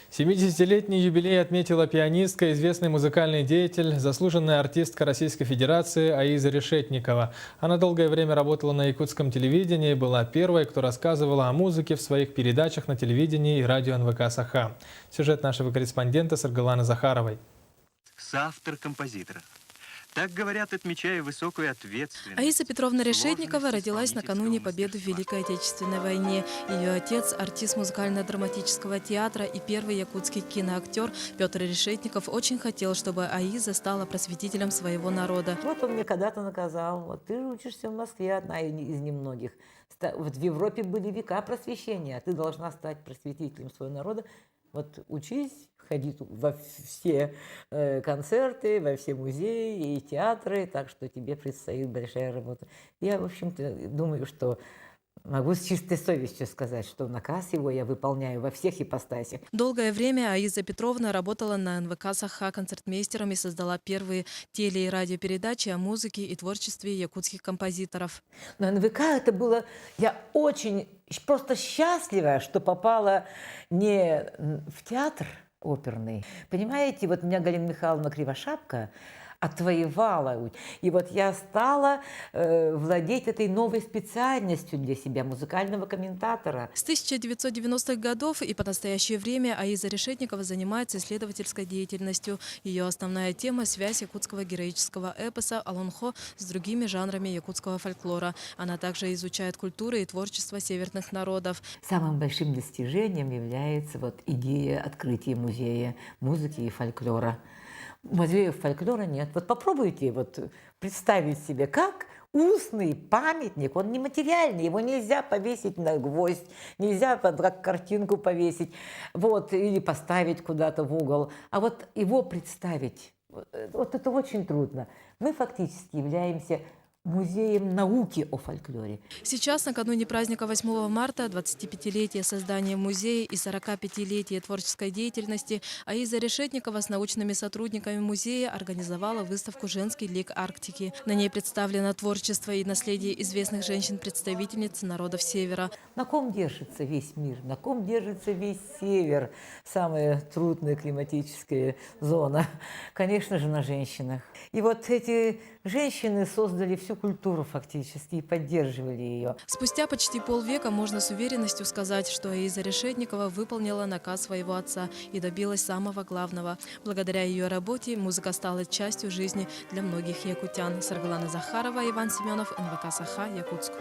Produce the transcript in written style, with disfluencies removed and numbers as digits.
70-летний юбилей отметила пианистка, известный музыкальный деятель, заслуженная артистка Российской Федерации Аиза Решетникова. Она долгое время работала на якутском телевидении и была первой, кто рассказывала о музыке в своих передачах на телевидении и радио НВК «Саха». Сюжет нашего корреспондента Саргаланы Захаровой. Соавтор композитора. Так говорят, отмечая высокую ответственность. Аиза Петровна Решетникова родилась накануне победы в Великой Отечественной войне. Ее отец – артист музыкально-драматического театра и первый якутский киноактер Петр Решетников очень хотел, чтобы Аиза стала просветителем своего народа. Вот он мне когда-то наказал: вот ты же учишься в Москве, одна из немногих. Вот в Европе были века просвещения, а ты должна стать просветителем своего народа. Вот учись, ходи во все концерты, во все музеи и театры, так что тебе предстоит большая работа. Я, в общем-то, думаю, что могу с чистой совестью сказать, что наказ его я выполняю во всех ипостасях. Долгое время Аиза Петровна работала на НВК «Саха» концертмейстером и создала первые теле- и радиопередачи о музыке и творчестве якутских композиторов. На НВК это было... Я очень просто счастлива, что попала не в театр оперный. Понимаете, вот меня Галина Михайловна Кривошапка отвоевала. И вот я стала владеть этой новой специальностью для себя, музыкального комментатора. С 1990-х годов и по настоящее время Аиза Решетникова занимается исследовательской деятельностью. Ее основная тема – связь якутского героического эпоса «Алонхо» с другими жанрами якутского фольклора. Она также изучает культуры и творчество северных народов. Самым большим достижением является вот идея открытия музея музыки и фольклора. Музеев фольклора нет. Вот попробуйте вот представить себе, как устный памятник, он нематериальный, его нельзя повесить на гвоздь, нельзя как картинку повесить, вот, или поставить куда-то в угол. А вот его представить, вот это очень трудно. Мы фактически являемся музеем науки о фольклоре. Сейчас, накануне праздника 8 марта, 25-летия создания музея и 45-летия творческой деятельности, Аиза Решетникова с научными сотрудниками музея организовала выставку «Женский лик Арктики». На ней представлено творчество и наследие известных женщин-представительниц народов Севера. На ком держится весь мир? На ком держится весь Север? Самая трудная климатическая зона. Конечно же, на женщинах. И вот эти женщины создали всю культуру фактически и поддерживали ее. Спустя почти полвека можно с уверенностью сказать, что Аиза Решетникова выполнила наказ своего отца и добилась самого главного. Благодаря ее работе музыка стала частью жизни для многих якутян. Саргалана Захарова, Иван Семенов, НВК «Саха», Якутск.